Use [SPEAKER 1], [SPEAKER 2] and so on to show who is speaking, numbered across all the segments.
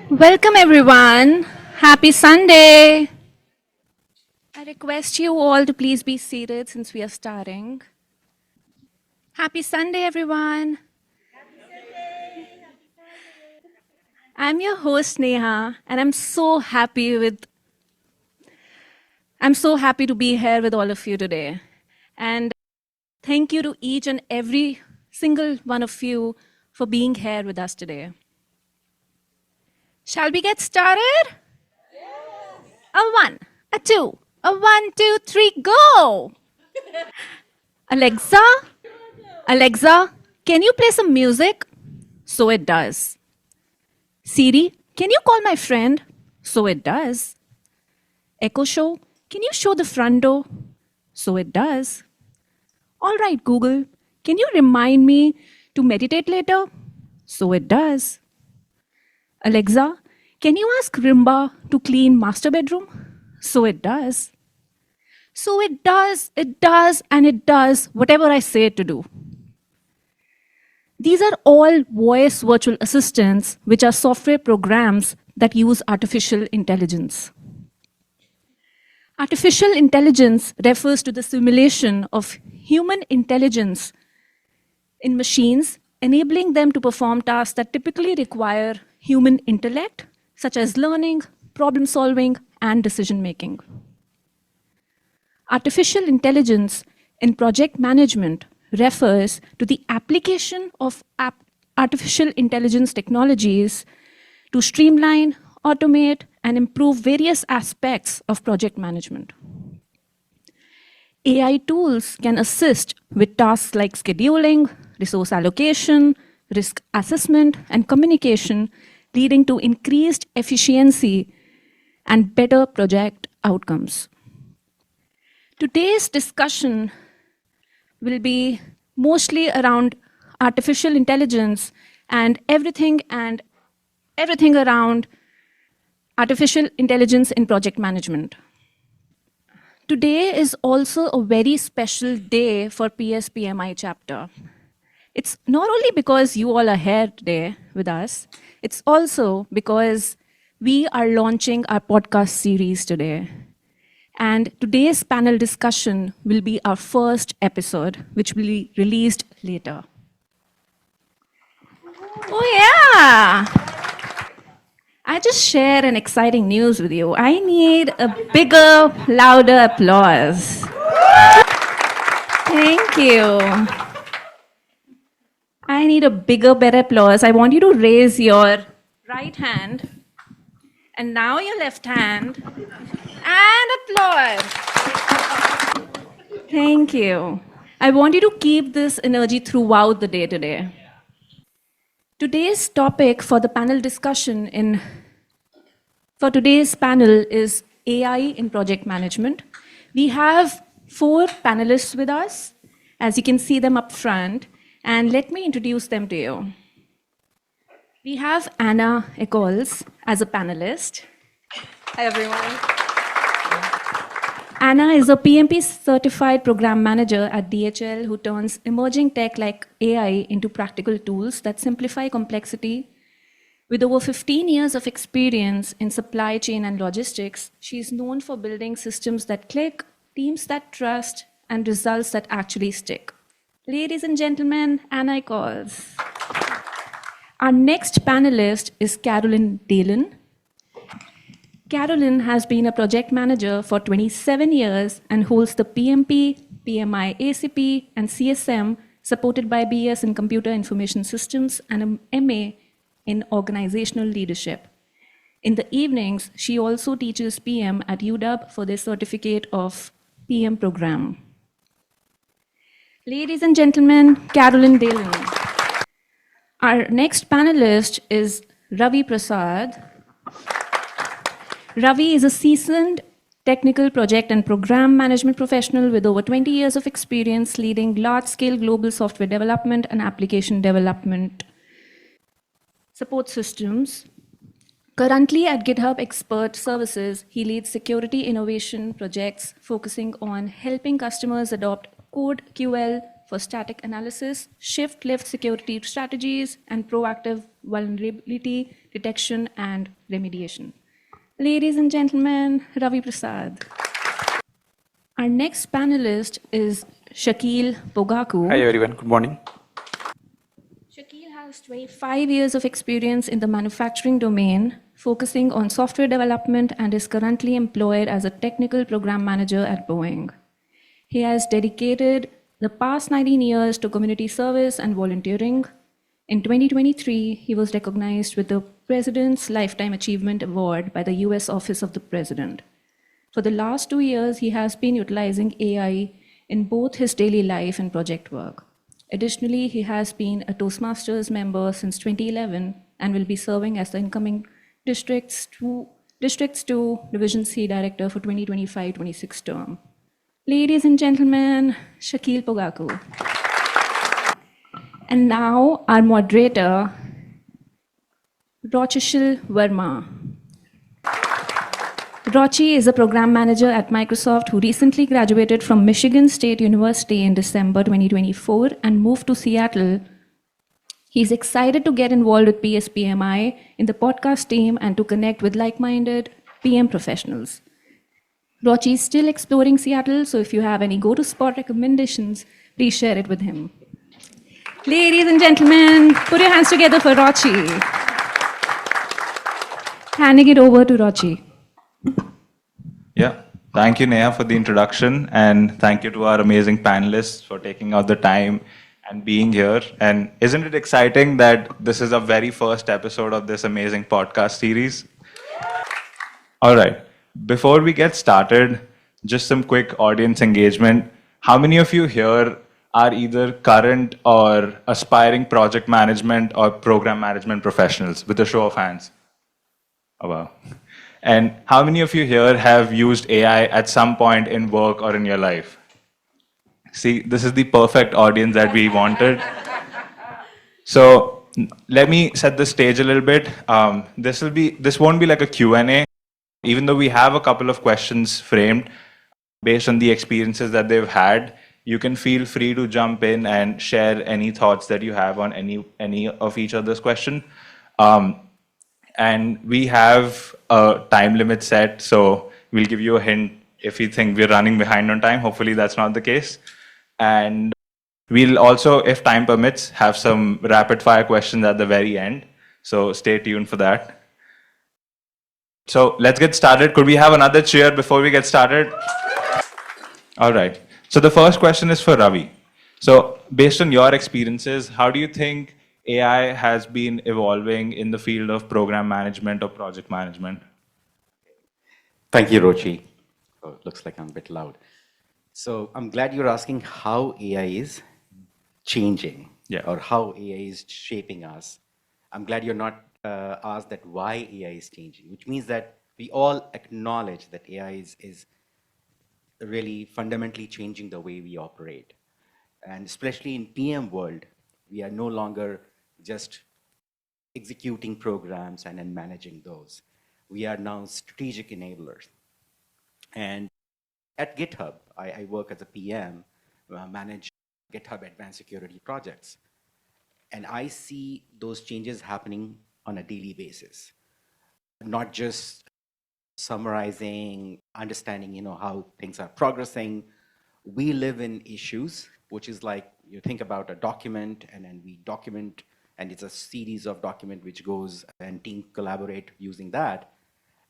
[SPEAKER 1] Welcome everyone. Happy Sunday. I request you all to please be seated since we are starting. Happy Sunday everyone. I'm your host Neha and I'm so happy to be here with all of you today. And thank you to each and every single one of you for being here with us today. Shall we get started? A one, a two, a one, two, three, go! Alexa, Alexa, can you play some music? So it does. Siri, can you call my friend? So it does. Echo Show, can you show the front door? So it does. All right, Google, can you remind me to meditate later? So it does. Alexa, can you ask Rimba to clean master bedroom? So it does. So it does, and it does whatever I say it to do. These are all voice virtual assistants, which are software programs that use artificial intelligence. Artificial intelligence refers to the simulation of human intelligence in machines, enabling them to perform tasks that typically require human intellect, such as learning, problem solving, and decision making. Artificial intelligence in project management refers to the application of artificial intelligence technologies to streamline, automate, and improve various aspects of project management. AI tools can assist with tasks like scheduling, resource allocation, risk assessment, and communication, leading to increased efficiency and better project outcomes. Today's discussion will be mostly around artificial intelligence and everything around artificial intelligence in project management. Today is also a very special day for PSPMI chapter. It's not only because you all are here today with us, it's also because we are launching our podcast series today. And today's panel discussion will be our first episode, which will be released later. Oh, yeah! I just share an exciting news with you. I need a bigger, louder applause. Thank you. I need a bigger, better applause. I want you to raise your right hand and now your left hand and applause. Thank you. I want you to keep this energy throughout the day today. Today's topic for the panel discussion for today's panel is AI in project management. We have 4 panelists with us, as you can see them up front, and let me introduce them to you. We have Anna Eccles as a panelist.
[SPEAKER 2] Hi, everyone.
[SPEAKER 1] Anna is a PMP certified program manager at DHL who turns emerging tech like AI into practical tools that simplify complexity. With over 15 years of experience in supply chain and logistics, she is known for building systems that click, teams that trust, and results that actually stick. Ladies and gentlemen, Anna Eccles. Our next panelist is Carolyn Dalen. Carolyn has been a project manager for 27 years and holds the PMP, PMI, ACP, and CSM, supported by BS in Computer Information Systems and an MA in Organizational Leadership. In the evenings, she also teaches PM at UW for their certificate of PM program. Ladies and gentlemen, Carolyn Dalen. Our next panelist is Ravi Prasad. Ravi is a seasoned technical project and program management professional with over 20 years of experience leading large-scale global software development and application development support systems. Currently at GitHub Expert Services, he leads security innovation projects focusing on helping customers adopt CodeQL for static analysis, shift-left security strategies, and proactive vulnerability detection and remediation. Ladies and gentlemen, Ravi Prasad. Our next panelist is Shakil Pogaku.
[SPEAKER 3] Hi everyone, good morning.
[SPEAKER 1] Shakil has 25 years of experience in the manufacturing domain, focusing on software development, and is currently employed as a technical program manager at Boeing. He has dedicated the past 19 years to community service and volunteering. In 2023, he was recognized with the President's Lifetime Achievement Award by the US Office of the President. For the last 2 years, he has been utilizing AI in both his daily life and project work. Additionally, he has been a Toastmasters member since 2011 and will be serving as the incoming Districts 2 Division C Director for 2025-26 term. Ladies and gentlemen, Shakil Pogaku. And now our moderator, Rochishil Verma. Rochi is a program manager at Microsoft who recently graduated from Michigan State University in December 2024 and moved to Seattle. He's excited to get involved with PSPMI in the podcast team and to connect with like-minded PM professionals. Rochi is still exploring Seattle, so if you have any go-to-spot recommendations, please share it with him. Ladies and gentlemen, put your hands together for Rochi. Handing it over to Rochi.
[SPEAKER 3] Yeah, thank you Neha for the introduction and thank you to our amazing panelists for taking out the time and being here. And isn't it exciting that this is our very first episode of this amazing podcast series? All right, before we get started, just some quick audience engagement. How many of you here are either current or aspiring project management or program management professionals? With a show of hands. Oh, wow. And how many of you here have used AI at some point in work or in your life? See, this is the perfect audience that we wanted. So let me set the stage a little bit. This won't be like a Q&A, even though we have a couple of questions framed based on the experiences that they've had. You can feel free to jump in and share any thoughts that you have on any of each other's question. And we have a time limit set, so we'll give you a hint if you think we're running behind on time. Hopefully that's not the case. And we'll also, if time permits, have some rapid fire questions at the very end. So stay tuned for that. So let's get started. Could we have another cheer before we get started? All right. So the first question is for Ravi. So based on your experiences, how do you think AI has been evolving in the field of program management or project management?
[SPEAKER 4] Thank you, Rochi. Oh, it looks like I'm a bit loud. So I'm glad you're asking how AI is changing or how AI is shaping us. I'm glad you're not asked that why AI is changing, which means that we all acknowledge that AI is really fundamentally changing the way we operate. And especially in PM world, we are no longer just executing programs and then managing those. We are now strategic enablers. And at GitHub, I work as a PM, manage GitHub Advanced Security projects. And I see those changes happening on a daily basis, not just summarizing, understanding, how things are progressing. We live in issues, which is like you think about a document and then we document, and it's a series of document which goes and team collaborate using that.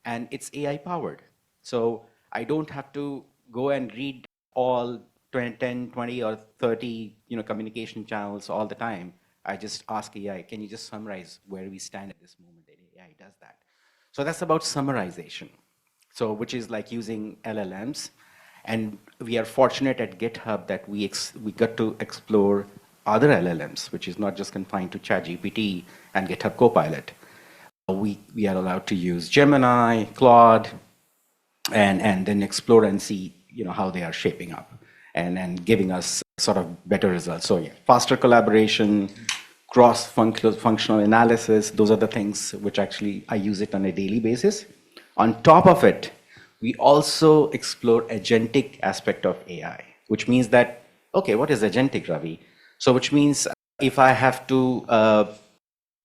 [SPEAKER 4] And it's AI powered. So I don't have to go and read all 10, 20 or 30 communication channels all the time. I just ask AI, can you just summarize where we stand at this moment? And AI does that. So that's about summarization. So which is like using LLMs. And we are fortunate at GitHub that we got to explore other LLMs, which is not just confined to ChatGPT and GitHub Copilot. We are allowed to use Gemini, Claude, and then explore and see how they are shaping up and giving us sort of better results. So yeah, faster collaboration, cross-functional analysis, those are the things which actually I use it on a daily basis. On top of it, we also explore agentic aspect of AI, which means that, okay, what is agentic, Ravi? So which means if I have to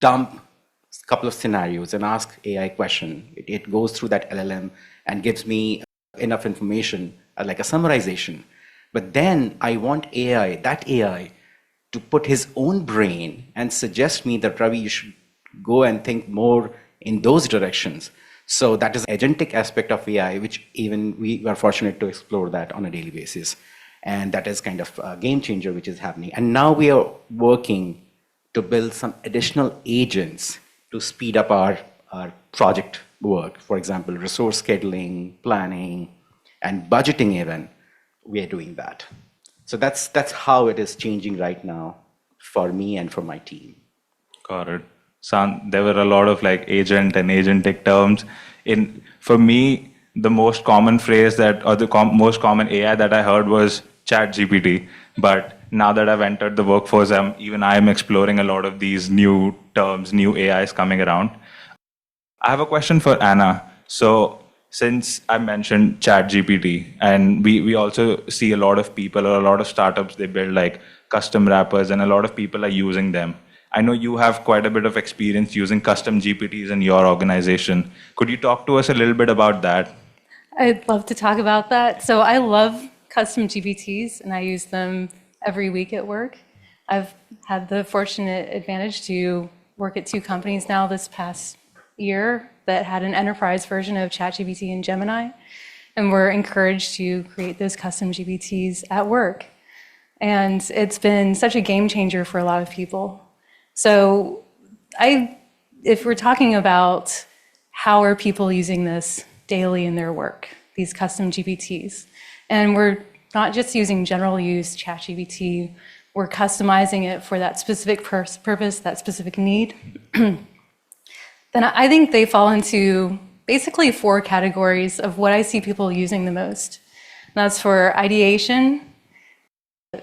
[SPEAKER 4] dump couple of scenarios and ask AI question. It goes through that LLM and gives me enough information, like a summarization. But then I want that AI, to put his own brain and suggest me that, Ravi, you should go and think more in those directions. So that is agentic aspect of AI, which even we are fortunate to explore that on a daily basis. And that is kind of a game changer which is happening. And now we are working to build some additional agents to speed up our project work. For example, resource scheduling, planning, and budgeting even, we are doing that. So that's how it is changing right now for me and for my team.
[SPEAKER 3] Got it. So there were a lot of like agent and agentic terms. For me, the most common phrase most common AI that I heard was ChatGPT. But now that I've entered the workforce, I'm exploring a lot of these new terms, new AIs coming around. I have a question for Anna. So since I mentioned ChatGPT, and we also see a lot of people or a lot of startups, they build like custom wrappers, and a lot of people are using them. I know you have quite a bit of experience using custom GPTs in your organization. Could you talk to us a little bit about that?
[SPEAKER 2] I'd love to talk about that. So I love custom GPTs, and I use them every week at work. I've had the fortunate advantage to work at 2 companies now this past year that had an enterprise version of ChatGPT and Gemini, and we're encouraged to create those custom GPTs at work. And it's been such a game changer for a lot of people. So if we're talking about how are people using this daily in their work, these custom GPTs, and we're not just using general use ChatGPT, we're customizing it for that specific purpose, that specific need, then I think they fall into basically 4 categories of what I see people using the most. And that's for ideation,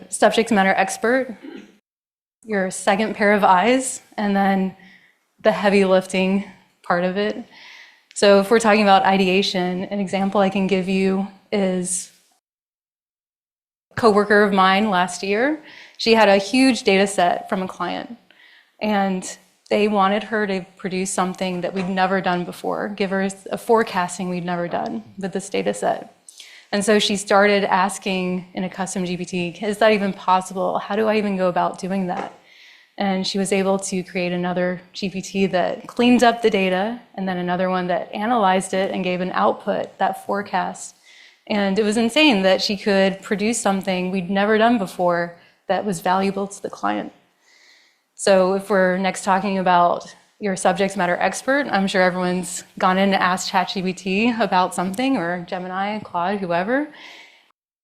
[SPEAKER 2] subject matter expert, your second pair of eyes, and then the heavy lifting part of it. So if we're talking about ideation, an example I can give you is a coworker of mine last year. She had a huge data set from a client, and they wanted her to produce something that we'd never done before, give her a forecasting we'd never done with this data set. And so she started asking in a custom GPT, is that even possible? How do I even go about doing that? And she was able to create another GPT that cleaned up the data, and then another one that analyzed it and gave an output, that forecast. And it was insane that she could produce something we'd never done before that was valuable to the client. So if we're next talking about your subject matter expert, I'm sure everyone's gone in to ask ChatGPT about something, or Gemini, Claude, whoever.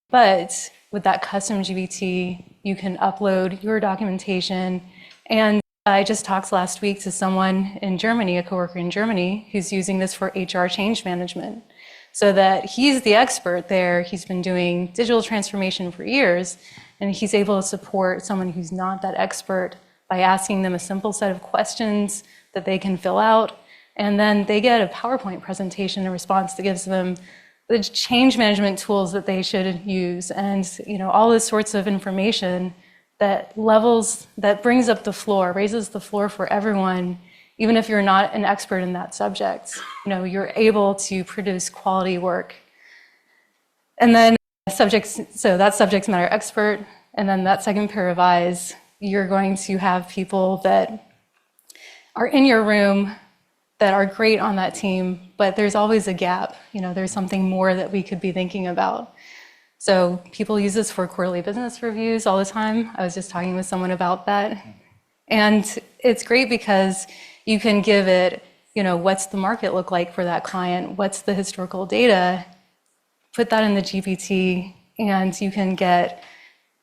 [SPEAKER 2] But with that custom GPT, you can upload your documentation. And I just talked last week to someone in Germany, a coworker in Germany, who's using this for HR change management. So that he's the expert there. He's been doing digital transformation for years, and he's able to support someone who's not that expert by asking them a simple set of questions that they can fill out, and then they get a PowerPoint presentation in response that gives them the change management tools that they should use, and all this sorts of information that brings up the floor, raises the floor for everyone, even if you're not an expert in that subject. You're able to produce quality work. And then so that's subject matter expert, and then that second pair of eyes, you're going to have people that are in your room that are great on that team, but there's always a gap. There's something more that we could be thinking about. So people use this for quarterly business reviews all the time. I was just talking with someone about that. And it's great because you can give it, what's the market look like for that client? What's the historical data? Put that in the GPT, and you can get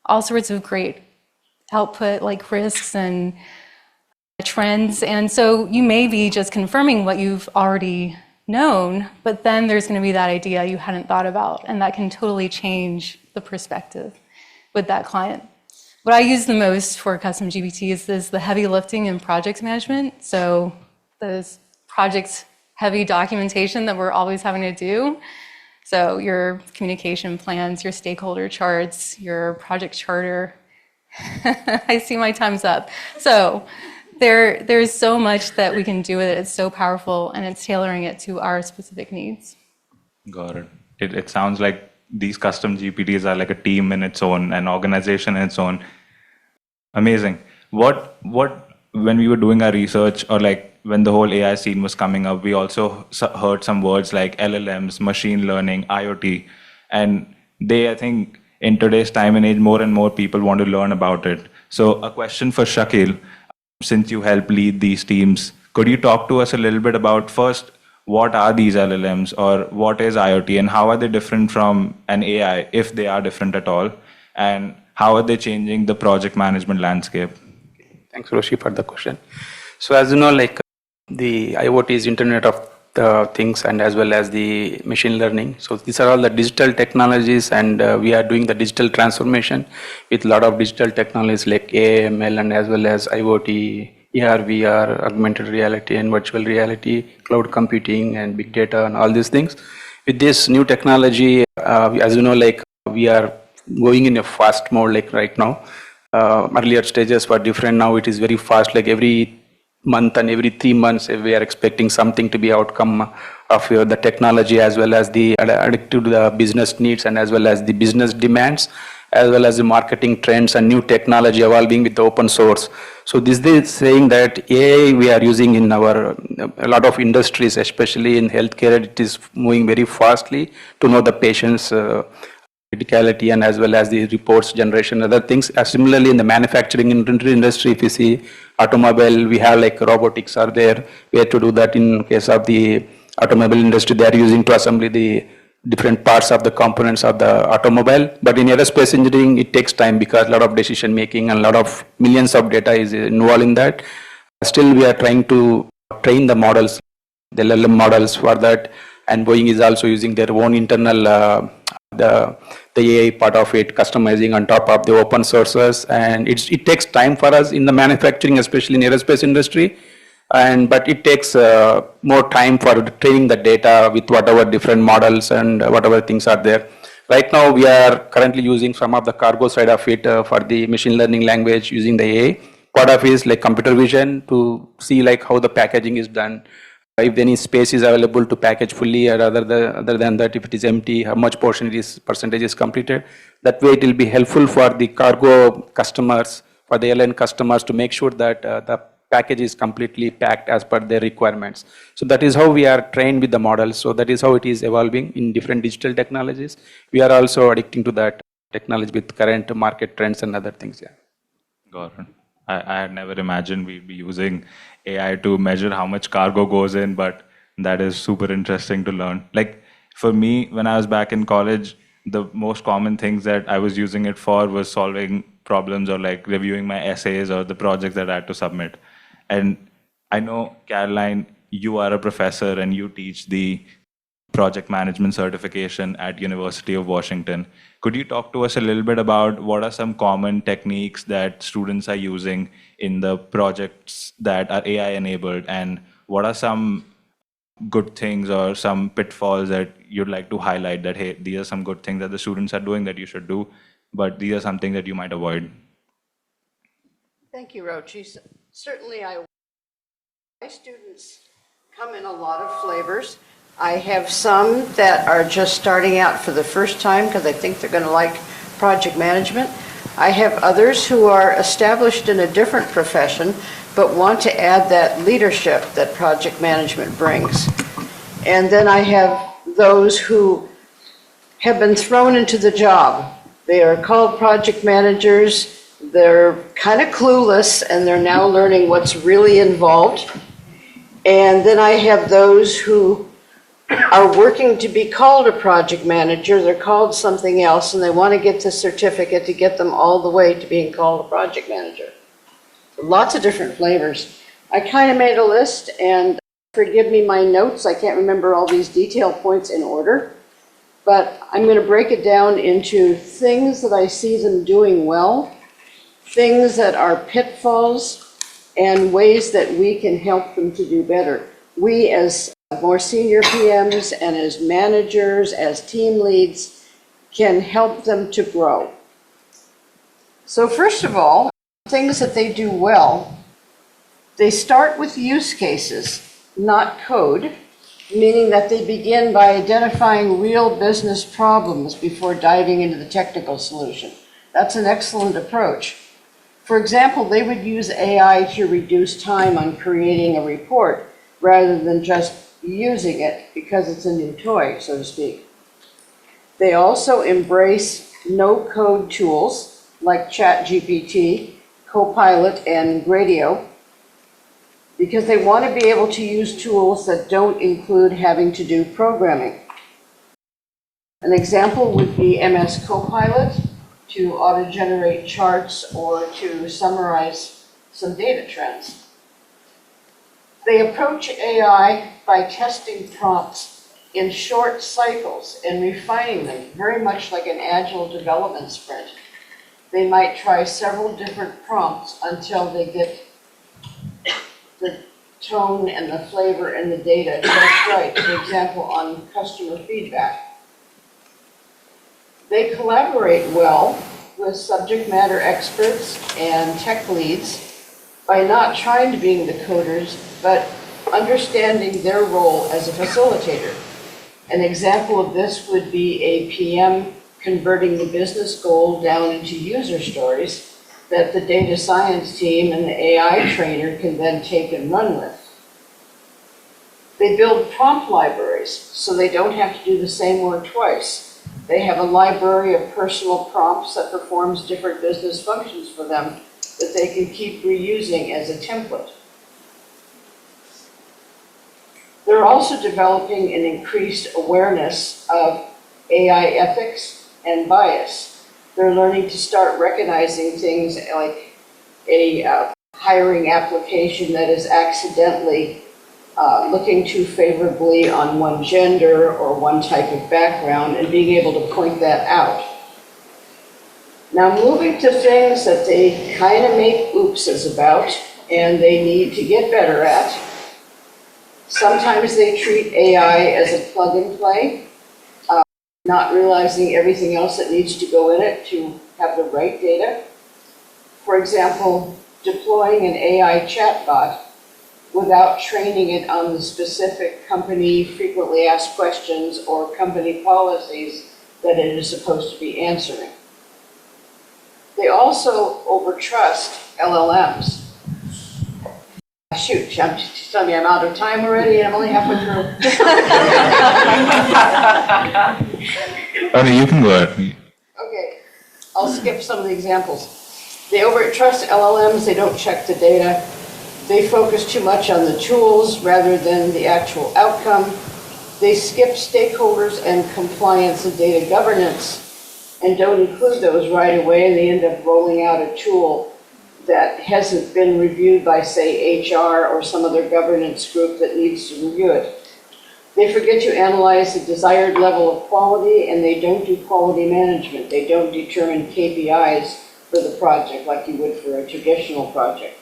[SPEAKER 2] all sorts of great output, like risks and trends. And so you may be just confirming what you've already known, but then there's going to be that idea you hadn't thought about, and that can totally change the perspective with that client. What I use the most for custom GPTs is the heavy lifting in project management. So those project heavy documentation that we're always having to do. So your communication plans, your stakeholder charts, your project charter. I see my time's up. So There's so much that we can do with it. It's so powerful, and it's tailoring it to our specific needs.
[SPEAKER 3] Got it. It sounds like these custom GPTs are like a team in its own, an organization in its own. Amazing. What when we were doing our research, or like when the whole AI scene was coming up, we also heard some words like LLMs, machine learning, IoT, and I think, in today's time and age, more and more people want to learn about it. So, a question for Shakil, since you help lead these teams, could you talk to us a little bit about first, what are these LLMs, or what is IoT, and how are they different from an AI, if they are different at all, and how are they changing the project management landscape?
[SPEAKER 5] Thanks, Roshi, for the question. So as you know, like the IoT is Internet of the Things, and as well as the machine learning. So these are all the digital technologies, and we are doing the digital transformation with a lot of digital technologies like AI, ML, and as well as IoT, AR, VR, augmented reality and virtual reality, cloud computing and big data and all these things. With this new technology, as you know, like we are going in a fast mode like right now. Earlier stages were different. Now it is very fast, like every month and every 3 months we are expecting something to be outcome of the technology, as well as the adaptive to the business needs, and as well as the business demands, as well as the marketing trends and new technology evolving with the open source. So this is saying that AI we are using in our a lot of industries, especially in healthcare. It is moving very fastly to know the patient's criticality, and as well as the reports generation, other things. Similarly, in the manufacturing industry, if you see automobile, we have like robotics are there. We have to do that in case of the automobile industry. They are using to assemble the different parts of the components of the automobile. But in aerospace engineering, it takes time because a lot of decision making and a lot of millions of data is involved in that. Still, we are trying to train the models, the LLM models for that. And Boeing is also using their own internal the AI part of it, customizing on top of the open sources, and it takes time for us in the manufacturing, especially in aerospace industry, but it takes more time for training the data with whatever different models and whatever things are there. Right now, we are currently using some of the cargo side of it for the machine learning language using the AI. Part of it is like computer vision to see like how the packaging is done. If any space is available to package fully, or other than that, if it is empty, how much percentage is completed. That way it will be helpful for the cargo customers, for the airline customers, to make sure that the package is completely packed as per their requirements. So that is how we are trained with the models. So that is how it is evolving in different digital technologies. We are also addicting to that technology with current market trends and other things. Yeah.
[SPEAKER 3] Got it. I had never imagined we'd be using AI to measure how much cargo goes in, but that is super interesting to learn. Like for me, when I was back in college, the most common things that I was using it for was solving problems, or like reviewing my essays or the projects that I had to submit. And I know, Caroline, you are a professor and you teach the project management certification at University of Washington. Could you talk to us a little bit about what are some common techniques that students are using in the projects that are AI enabled, and what are some good things or some pitfalls that you'd like to highlight that, hey, these are some good things that the students are doing that you should do, but these are something that you might avoid?
[SPEAKER 6] Thank you, Rochi. Certainly, my students come in a lot of flavors. I have some that are just starting out for the first time because I think they're going to like project management. I have others who are established in a different profession but want to add that leadership that project management brings. And then I have those who have been thrown into the job. They are called project managers. They're kind of clueless, and they're now learning what's really involved. And then I have those who are working to be called a project manager. They're called something else, and they want to get the certificate to get them all the way to being called a project manager. Lots of different flavors. I kind of made a list, and forgive me my notes. I can't remember all these detail points in order, but I'm going to break it down into things that I see them doing well, things that are pitfalls, and ways that we can help them to do better. We, as more senior PMs and as managers, as team leads, can help them to grow. So first of all, things that they do well They start with use cases, not code, meaning that they begin by identifying real business problems before diving into the technical solution. That's an excellent approach. For example, they would use AI to reduce time on creating a report rather than just using it because it's a new toy, so to speak. They also embrace no-code tools like ChatGPT, Copilot, and Gradio because they want to be able to use tools that don't include having to do programming. An example would be MS Copilot to auto-generate charts or to summarize some data trends. They approach AI by testing prompts in short cycles and refining them, very much like an agile development sprint. They might try several different prompts until they get the tone and the flavor and the data just right. For example, on customer feedback. They collaborate well with subject matter experts and tech leads by not trying to be the coders, but understanding their role as a facilitator. An example of this would be a PM converting the business goal down into user stories that the data science team and the AI trainer can then take and run with. They build prompt libraries so they don't have to do the same work twice. They have a library of personal prompts that performs different business functions for them that they can keep reusing as a template. They're also developing an increased awareness of AI ethics and bias. They're learning to start recognizing things like a hiring application that is accidentally looking too favorably on one gender or one type of background and being able to point that out. Now moving to things that they kind of make oopses about and they need to get better at. Sometimes they treat AI as a plug and play, not realizing everything else that needs to go in it to have the right data. For example, deploying an AI chatbot without training it on the specific company frequently asked questions or company policies that it is supposed to be answering. They also overtrust LLMs. Shoot, I'm just telling me I'm out of time already and I'm only halfway through.
[SPEAKER 3] Okay, you can go ahead.
[SPEAKER 6] Okay, I'll skip some of the examples. They overtrust LLMs, they don't check the data. They focus too much on the tools rather than the actual outcome. They skip stakeholders and compliance and data governance and don't include those right away, and they end up rolling out a tool that hasn't been reviewed by, say, HR or some other governance group that needs to review it. They forget to analyze the desired level of quality, and they don't do quality management. They don't determine KPIs for the project like you would for a traditional project.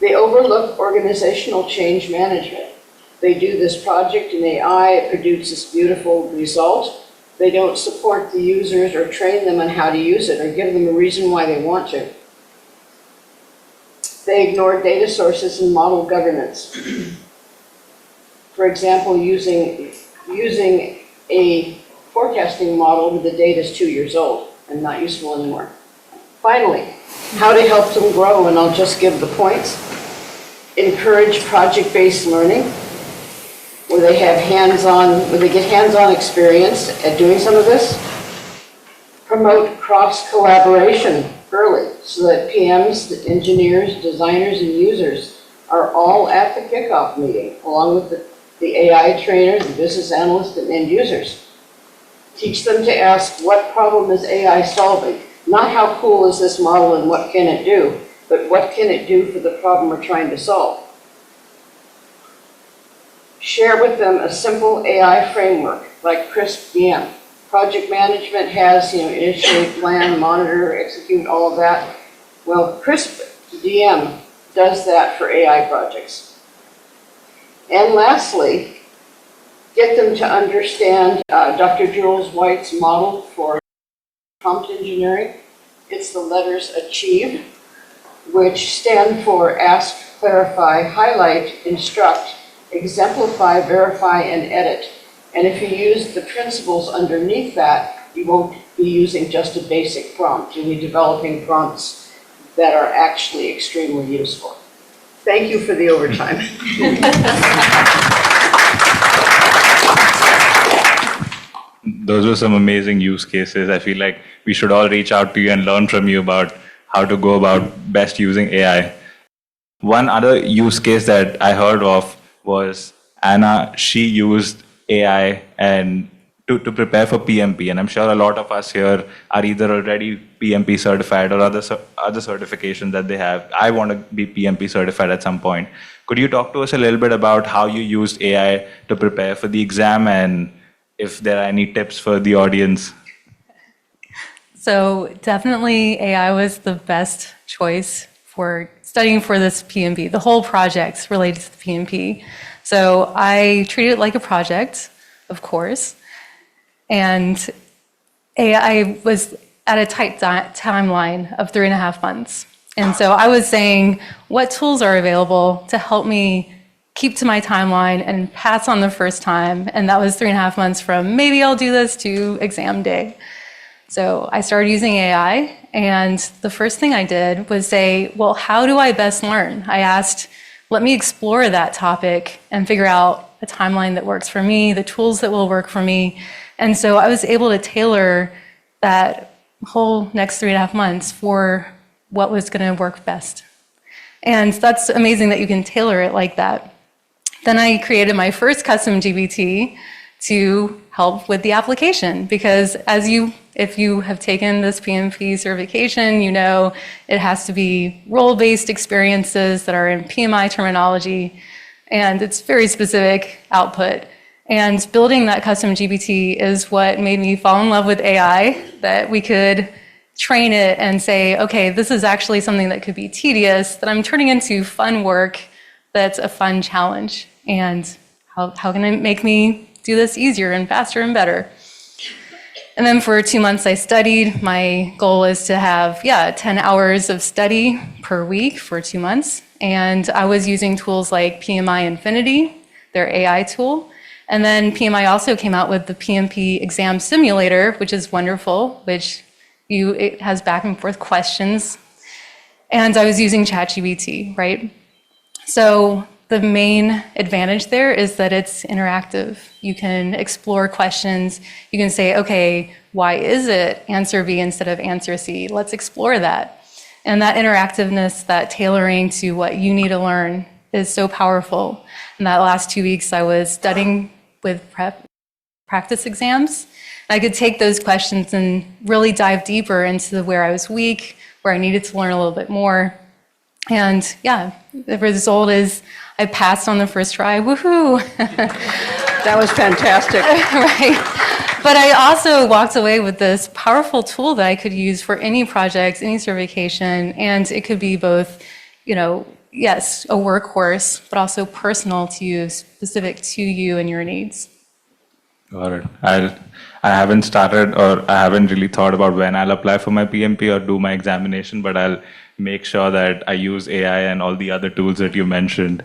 [SPEAKER 6] They overlook organizational change management. They do this project in AI, it produces this beautiful result. They don't support the users or train them on how to use it or give them a reason why they want to. They ignore data sources and model governance. For example, using a forecasting model where the data is 2 years old and not useful anymore. Finally, how to help them grow, and I'll just give the points. Encourage project-based learning, where they have where they get hands-on experience at doing some of this. Promote cross-collaboration early so that PMs, the engineers, designers, and users are all at the kickoff meeting, along with the AI trainers, the business analysts, and end users. Teach them to ask, what problem is AI solving? Not how cool is this model and what can it do, but what can it do for the problem we're trying to solve? Share with them a simple AI framework like CRISP DM. Project management has, initiate, plan, monitor, execute, all of that. Well, CRISP DM does that for AI projects. And lastly, get them to understand Dr. Jules White's model for prompt engineering. It's the letters ACHIEVE. which stand for Ask, Clarify, Highlight, Instruct, Exemplify, Verify, and Edit. And if you use the principles underneath that, you won't be using just a basic prompt. You'll be developing prompts that are actually extremely useful. Thank you for the overtime.
[SPEAKER 3] Those were some amazing use cases. I feel like we should all reach out to you and learn from you about how to go about best using AI. One other use case that I heard of was Anna. She used AI and to prepare for PMP, and I'm sure a lot of us here are either already PMP certified or other certifications that they have. I want to be PMP certified at some point. Could you talk to us a little bit about how you used AI to prepare for the exam, and if there are any tips for the audience?
[SPEAKER 2] So definitely AI was the best choice for studying for this PMP. The whole project's related to the PMP. So I treated it like a project, of course. And I was at a tight timeline of 3.5 months. And so I was saying, what tools are available to help me keep to my timeline and pass on the first time? And that was 3.5 months from maybe I'll do this to exam day. So I started using AI, and the first thing I did was say, well, how do I best learn? I asked, let me explore that topic and figure out a timeline that works for me, the tools that will work for me. And so I was able to tailor that whole next 3.5 months for what was going to work best. And that's amazing that you can tailor it like that. Then I created my first custom GPT to help with the application, because if you have taken this PMP certification, you know it has to be role-based experiences that are in PMI terminology, and it's very specific output. And building that custom GPT is what made me fall in love with AI, that we could train it and say, okay, this is actually something that could be tedious, that I'm turning into fun work that's a fun challenge. And how can it make me do this easier and faster and better? And then for 2 months I studied. My goal is to have, 10 hours of study per week for 2 months. And I was using tools like PMI Infinity, their AI tool. And then PMI also came out with the PMP exam simulator, which is wonderful, it has back and forth questions. And I was using ChatGPT, right? So the main advantage there is that it's interactive. You can explore questions. You can say, okay, why is it answer B instead of answer C? Let's explore that. And that interactiveness, that tailoring to what you need to learn is so powerful. In that last 2 weeks, I was studying with practice exams. I could take those questions and really dive deeper into where I was weak, where I needed to learn a little bit more. And the result is I passed on the first try. Woohoo!
[SPEAKER 6] That was fantastic.
[SPEAKER 2] Right. But I also walked away with this powerful tool that I could use for any project, any certification, and it could be both, yes, a workhorse, but also personal to you, specific to you and your needs.
[SPEAKER 3] Got it. I haven't started, or I haven't really thought about when I'll apply for my PMP or do my examination, but I'll make sure that I use AI and all the other tools that you mentioned.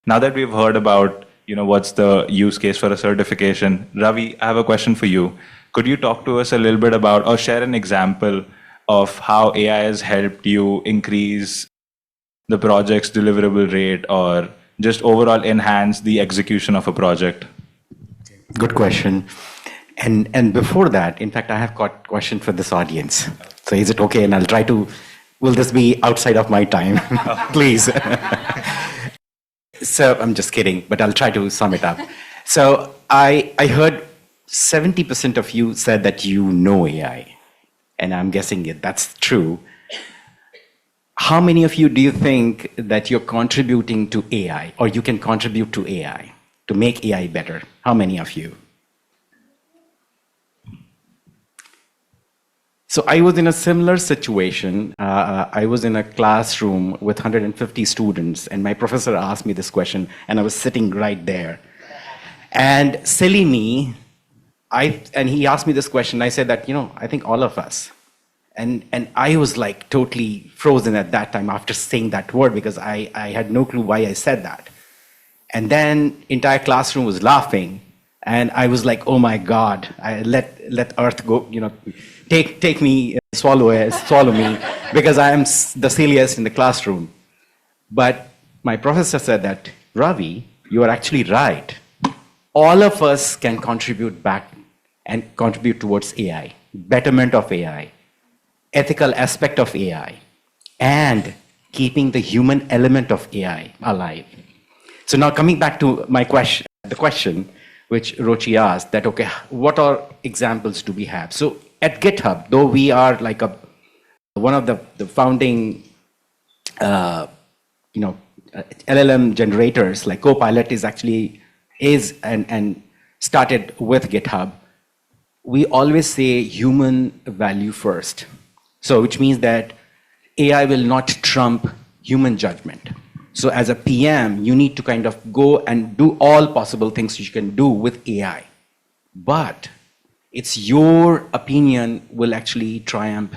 [SPEAKER 3] Now that we've heard about, what's the use case for a certification, Ravi, I have a question for you. Could you talk to us a little bit about, or share an example of how AI has helped you increase the project's deliverable rate, or just overall enhance the execution of a project?
[SPEAKER 4] Good question. And before that, in fact, I have got a question for this audience. So is it okay? And I'll try to, will this be outside of my time? Please. So I'm just kidding, but I'll try to sum it up. So I heard 70% of you said that you know AI. And I'm guessing that's true. How many of you do you think that you're contributing to AI, or you can contribute to AI, to make AI better? How many of you? So I was in a similar situation. I was in a classroom with 150 students, and my professor asked me this question, and I was sitting right there. And silly me, and he asked me this question. I said that, I think all of us And I was like totally frozen at that time after saying that word, because I had no clue why I said that. And then entire classroom was laughing, and I was like, oh my God, I let Earth go, take me, swallow me, because I am the silliest in the classroom. But my professor said that, Ravi, you are actually right. All of us can contribute back and contribute towards AI, betterment of AI, ethical aspect of AI, and keeping the human element of AI alive. So now coming back to my question, the question which Rochi asked, that, okay, what are examples do we have? So at GitHub, though we are like one of the founding LLM generators, like Copilot is and started with GitHub, we always say human value first. So which means that AI will not trump human judgment. So as a PM, you need to kind of go and do all possible things you can do with AI. But it's your opinion will actually triumph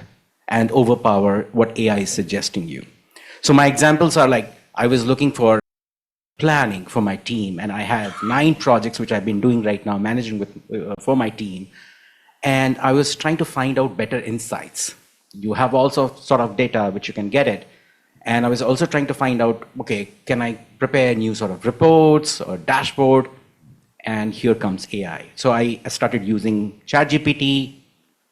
[SPEAKER 4] and overpower what AI is suggesting you. So my examples are like, I was looking for planning for my team, and I have 9 projects which I've been doing right now, managing for my team. And I was trying to find out better insights. You have also sort of data which you can get it. And I was also trying to find out, okay, can I prepare new sort of reports or dashboard? And here comes AI. So I started using ChatGPT,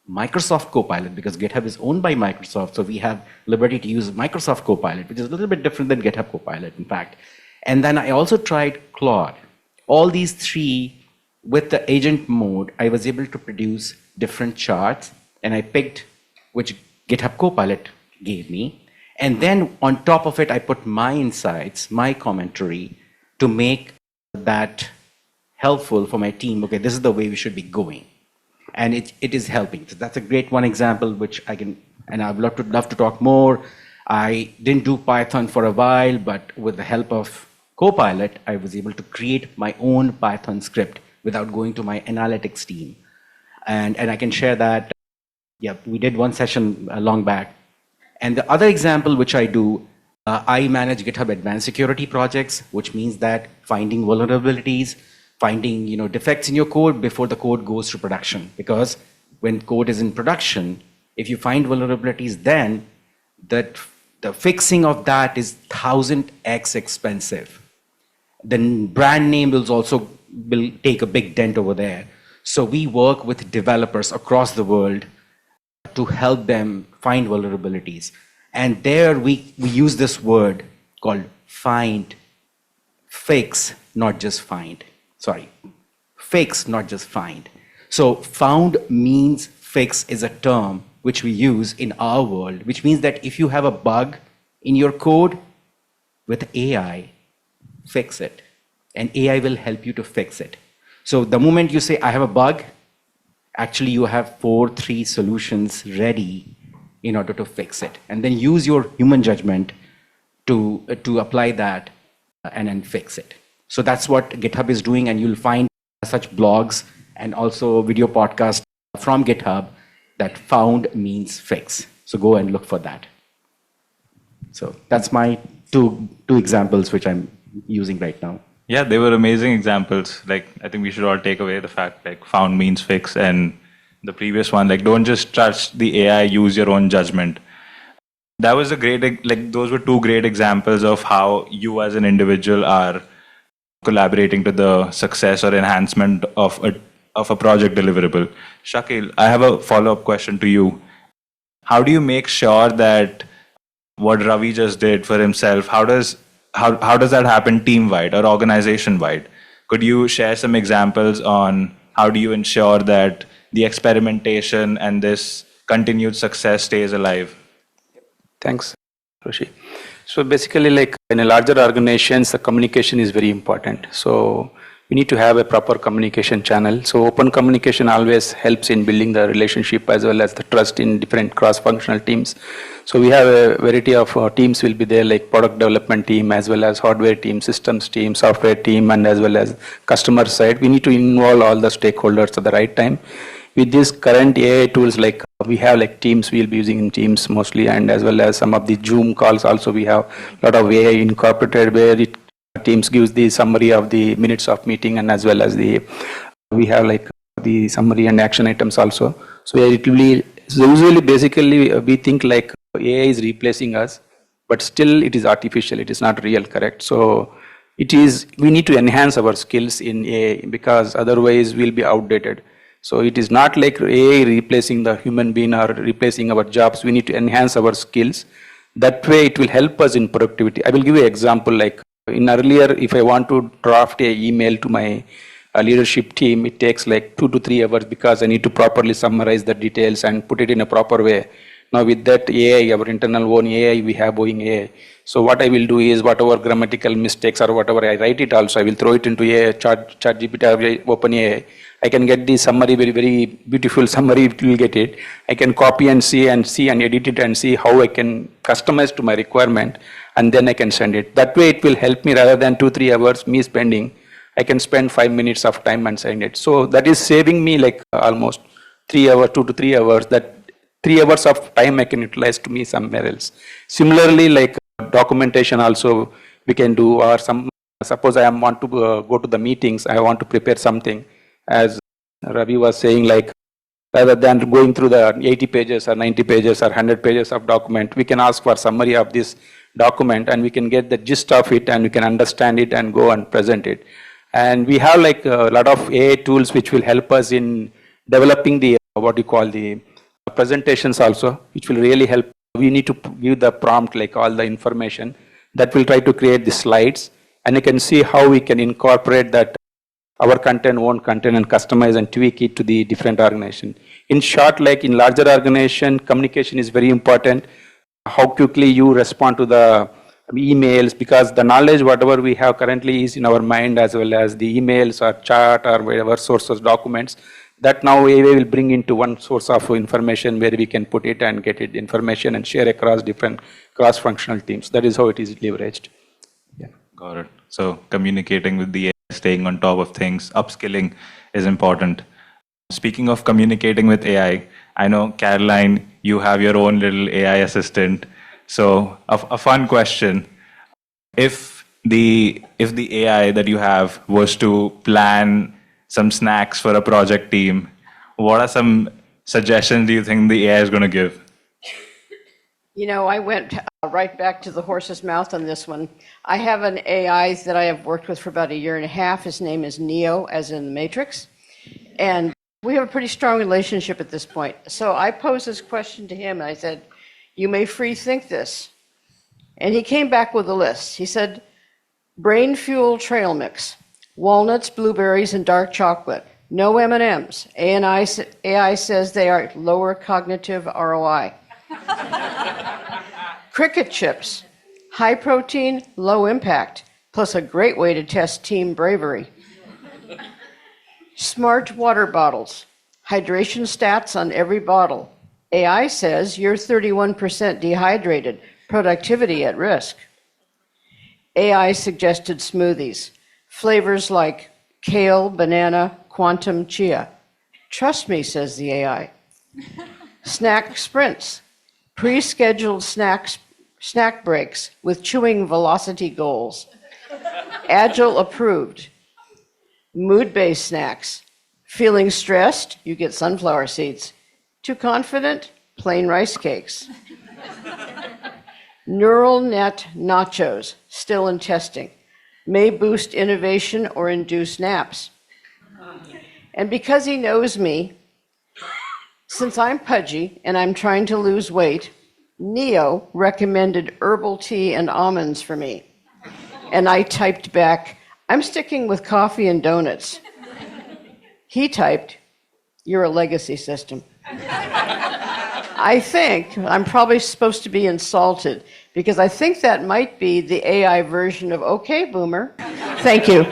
[SPEAKER 4] Microsoft Copilot, because GitHub is owned by Microsoft. So we have liberty to use Microsoft Copilot, which is a little bit different than GitHub Copilot, in fact. And then I also tried Claude. All these 3, with the agent mode, I was able to produce different charts, and I picked which GitHub Copilot gave me. And then on top of it, I put my insights, my commentary, to make that helpful for my team. Okay, this is the way we should be going. And it is helping. So that's a great one example, which I can, and I'd love to talk more. I didn't do Python for a while, but with the help of Copilot, I was able to create my own Python script without going to my analytics team. And I can share that. Yeah, we did one session long back. And the other example which I do, I manage GitHub Advanced Security projects, which means that finding vulnerabilities, finding defects in your code before the code goes to production. Because when code is in production, if you find vulnerabilities, then the fixing of that is 1000x expensive. Then brand name will take a big dent over there. So we work with developers across the world to help them find vulnerabilities. And there we use this word called find, fix, not just find. Sorry, fix, not just find. So found means fix is a term which we use in our world, which means that if you have a bug in your code, with AI, fix it. And AI will help you to fix it. So the moment you say, I have a bug, actually you have 3 solutions ready in order to fix it. And then use your human judgment to apply that and then fix it. So that's what GitHub is doing, and you'll find such blogs and also video podcasts from GitHub that found means fix. So go and look for that. So that's my two examples which I'm using right now.
[SPEAKER 3] Yeah, they were amazing examples. Like, I think we should all take away the fact like found means fix, and the previous one, like, don't just trust the AI, use your own judgment. That was a great, like, those were 2 great examples of how you as an individual are collaborating to the success or enhancement of a project deliverable. Shakil, I have a follow-up question to you. How do you make sure that what Ravi just did for himself, how does that happen team-wide or organization-wide? Could you share some examples on how do you ensure that the experimentation and this continued success stays alive?
[SPEAKER 5] Thanks, Roshi. So basically, like in a larger organizations, the communication is very important. So we need to have a proper communication channel. So open communication always helps in building the relationship as well as the trust in different cross-functional teams. So we have a variety of teams will be there, like product development team, as well as hardware team, systems team, software team, and as well as customer side. We need to involve all the stakeholders at the right time. With these current AI tools like We have like Teams, we'll be using in Teams mostly, and as well as some of the Zoom calls also we have a lot of AI incorporated where Teams gives the summary of the minutes of meeting, and as well as we have like the summary and action items also. So it will be, so usually basically we think like AI is replacing us, but still it is artificial, it is not real, correct? So we need to enhance our skills in AI because otherwise we'll be outdated. So it is not like AI replacing the human being or replacing our jobs. We need to enhance our skills. That way it will help us in productivity. I will give you an example. Like in earlier, if I want to draft an email to my leadership team, it takes like 2 to 3 hours because I need to properly summarize the details and put it in a proper way. Now with that AI, our internal own AI, we have Boeing AI. So what I will do is whatever grammatical mistakes or whatever I write it also, I will throw it into AI, ChatGPT, OpenAI. I can get the summary, very, very beautiful summary, it will get it. I can copy and see and edit it and see how I can customize to my requirement, and then I can send it. That way it will help me rather than 2-3 hours me spending. I can spend 5 minutes of time and send it. So that is saving me like almost 3 hours, 2 to 3 hours. That 3 hours of time I can utilize to me somewhere else. Similarly, like documentation also we can do, or suppose I want to go to the meetings, I want to prepare something. As Ravi was saying, like rather than going through the 80 pages or 90 pages or 100 pages of document, we can ask for summary of this document and we can get the gist of it and we can understand it and go and present it. And we have like a lot of AI tools which will help us in developing the what you call the presentations also, which will really help. We need to give the prompt like all the information that will try to create the slides, and you can see how we can incorporate that our content, own content, and customize and tweak it to the different organization. In short, like in larger organization, communication is very important. How quickly you respond to the emails, because the knowledge whatever we have currently is in our mind, as well as the emails or chat or whatever sources documents, that now AI will bring into one source of information where we can put it and get it information and share across different cross-functional teams. That is how it is leveraged. Yeah.
[SPEAKER 3] Got it. So communicating with the AI, staying on top of things, upskilling is important. Speaking of communicating with AI, I know, Caroline, you have your own little AI assistant. So a fun question. If the AI that you have was to plan some snacks for a project team, what are some suggestions do you think the AI is going to give?
[SPEAKER 6] You know, I went right back to the horse's mouth on this one. I have an AI that I have worked with for about 1.5 years. His name is Neo, as in the Matrix. And we have a pretty strong relationship at this point. So I posed this question to him, and I said, you may free think this. And he came back with a list. He said, brain fuel trail mix, walnuts, blueberries, and dark chocolate. No M&Ms. AI says they are lower cognitive ROI. Cricket chips, high protein, low impact, plus a great way to test team bravery. Smart water bottles, hydration stats on every bottle. AI says you're 31% dehydrated, productivity at risk. AI suggested smoothies, flavors like kale, banana, quantum, chia. Trust me, says the AI. Snack sprints, pre-scheduled snack breaks with chewing velocity goals. Agile approved. Mood-based snacks. Feeling stressed, you get sunflower seeds. Too confident, plain rice cakes. Neural net nachos, still in testing. May boost innovation or induce naps. And because he knows me, since I'm pudgy and I'm trying to lose weight, Neo recommended herbal tea and almonds for me. And I typed back, I'm sticking with coffee and donuts. He typed, you're a legacy system. I think I'm probably supposed to be insulted because I think that might be the AI version of, okay, boomer. Thank you.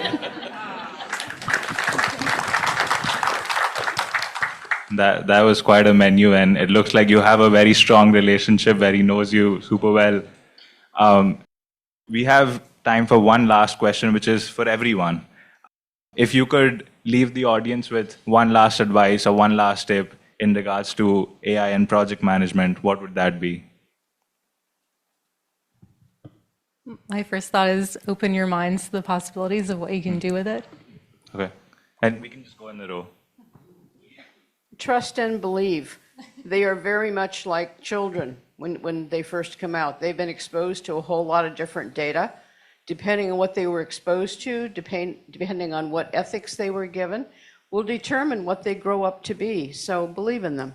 [SPEAKER 3] That was quite a menu, and it looks like you have a very strong relationship where he knows you super well. We have time for one last question, which is for everyone. If you could leave the audience with one last advice or one last tip, in regards to AI and project management, what would that be?
[SPEAKER 2] My first thought is open your minds to the possibilities of what you can do with it.
[SPEAKER 3] Okay. And we can just go in the row.
[SPEAKER 6] Trust and believe. They are very much like children when they first come out. They've been exposed to a whole lot of different data. Depending on what they were exposed to, depending on what ethics they were given, will determine what they grow up to be. So believe in them.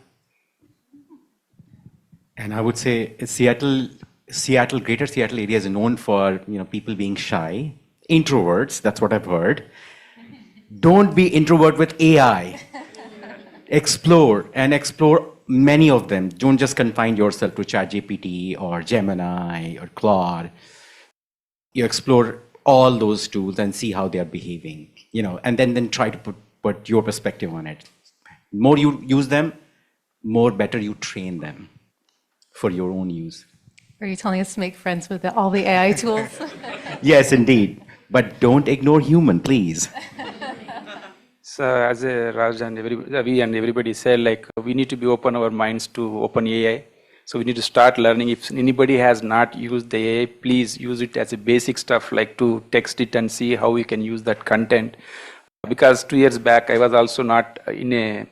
[SPEAKER 4] And I would say Greater Seattle area is known for people being shy, introverts. That's what I've heard. Don't be introvert with AI. Explore many of them. Don't just confine yourself to ChatGPT or Gemini or Claude. You explore all those tools and see how they are behaving, and then try to put your perspective on it. More you use them, more better you train them for your own use.
[SPEAKER 2] Are you telling us to make friends with all the AI tools?
[SPEAKER 4] Yes, indeed. But don't ignore human, please.
[SPEAKER 5] So as Raj and Ravi and everybody said, we need to be open our minds to open AI. So we need to start learning. If anybody has not used the AI, please use it as a basic stuff, like to text it and see how we can use that content. Because 2 years back, I was also not in a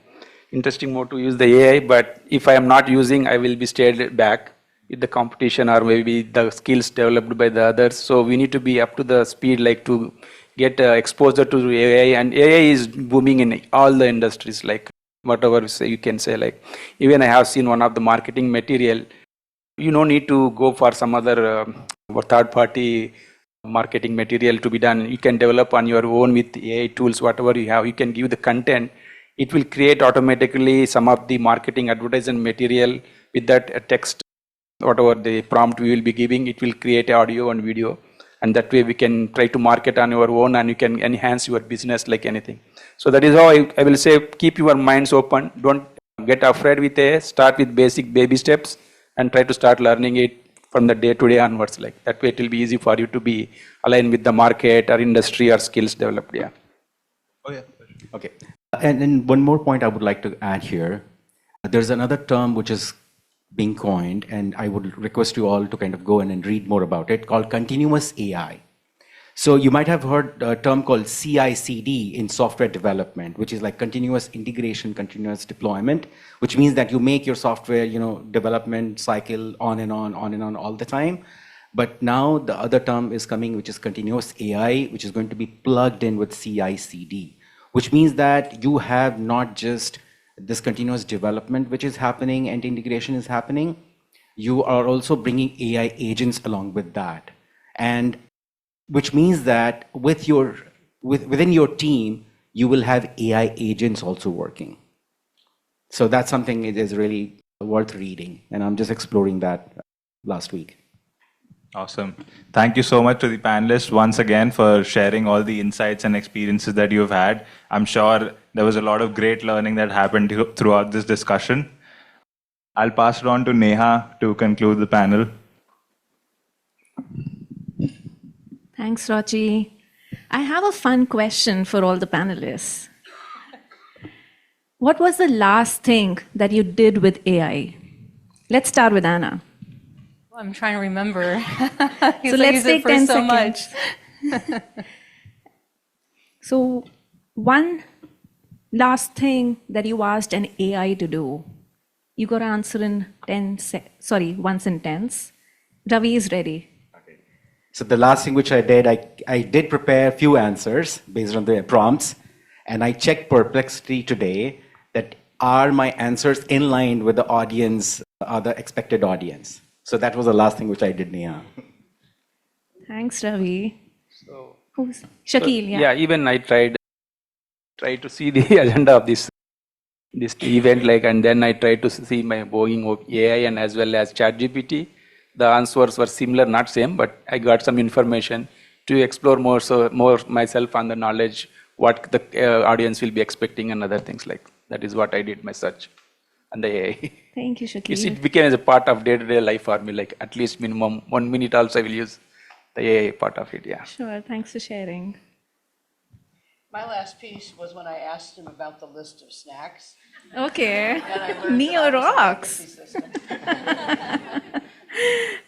[SPEAKER 5] interesting mode to use the AI, but if I am not using, I will be stayed back with the competition or maybe the skills developed by the others. So we need to be up to the speed, to get exposure to AI, and AI is booming in all the industries, whatever you can say. Even I have seen one of the marketing material, you don't need to go for some other third party marketing material to be done. You can develop on your own with AI tools, whatever you have. You can give the content. It will create automatically some of the marketing advertising material with that text, whatever the prompt we will be giving. It will create audio and video, and that way we can try to market on your own, and you can enhance your business like anything. So that is how I will say, keep your minds open. Don't get afraid with AI. Start with basic baby steps and try to start learning it from the day to day onwards. That way it will be easy for you to be aligned with the market or industry or skills developed. Yeah.
[SPEAKER 3] Oh, yeah.
[SPEAKER 4] Okay. And then one more point I would like to add here. There's another term which is being coined, and I would request you all to kind of go in and read more about it, called continuous AI. So you might have heard a term called CI/CD in software development, which is like continuous integration, continuous deployment, which means that you make your software, development cycle on and on all the time. But now the other term is coming, which is continuous AI, which is going to be plugged in with CI/CD, which means that you have not just this continuous development which is happening and integration is happening, you are also bringing AI agents along with that. And which means that within your team, you will have AI agents also working. So that's something it is really worth reading. And I'm just exploring that last week.
[SPEAKER 3] Awesome. Thank you so much to the panelists once again for sharing all the insights and experiences that you've had. I'm sure there was a lot of great learning that happened throughout this discussion. I'll pass it on to Neha to conclude the panel.
[SPEAKER 1] Thanks, Rachi. I have a fun question for all the panelists. What was the last thing that you did with AI? Let's start with Anna.
[SPEAKER 2] Well, I'm trying to remember.
[SPEAKER 1] So let's take 10 seconds. So one last thing that you asked an AI to do, you got to answer in 1 sentence. Ravi is ready.
[SPEAKER 4] Okay. So the last thing which I did prepare a few answers based on the prompts, and I checked Perplexity today that are my answers in line with the audience, the expected audience. So that was the last thing which I did, Neha.
[SPEAKER 1] Thanks, Ravi.
[SPEAKER 5] So,
[SPEAKER 1] Who's Shakil?
[SPEAKER 5] yeah, even I tried to see the agenda of this event, and then I tried to see my Boeing AI and as well as ChatGPT. The answers were similar, not same, but I got some information to explore more myself on the knowledge, what the audience will be expecting and other things like that is what I did my search on the AI.
[SPEAKER 1] Thank you, Shakil.
[SPEAKER 5] It became as a part of day-to-day life for me, at least minimum 1 minute also I will use the AI part of it, yeah.
[SPEAKER 1] Sure, thanks for sharing.
[SPEAKER 6] My last piece was when I asked him about the list of snacks.
[SPEAKER 1] Okay.
[SPEAKER 6] And I learned
[SPEAKER 1] Neo
[SPEAKER 6] that I was a
[SPEAKER 1] rocks.
[SPEAKER 6] legacy system.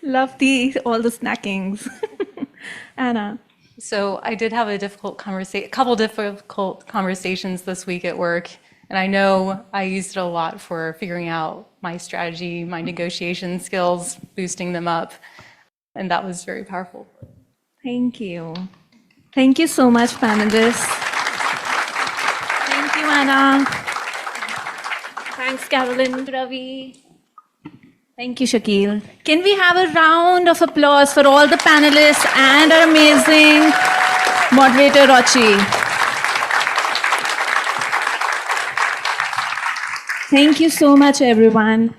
[SPEAKER 1] Love all the snackings. Anna.
[SPEAKER 2] So I did have a couple difficult conversations this week at work, and I know I used it a lot for figuring out my strategy, my negotiation skills, boosting them up, and that was very powerful.
[SPEAKER 1] Thank you. Thank you so much, panelists. Thank you, Anna. Thanks, Carolyn. Ravi. Thank you, Shakil. Can we have a round of applause for all the panelists and our amazing moderator, Rochi? Thank you so much, everyone.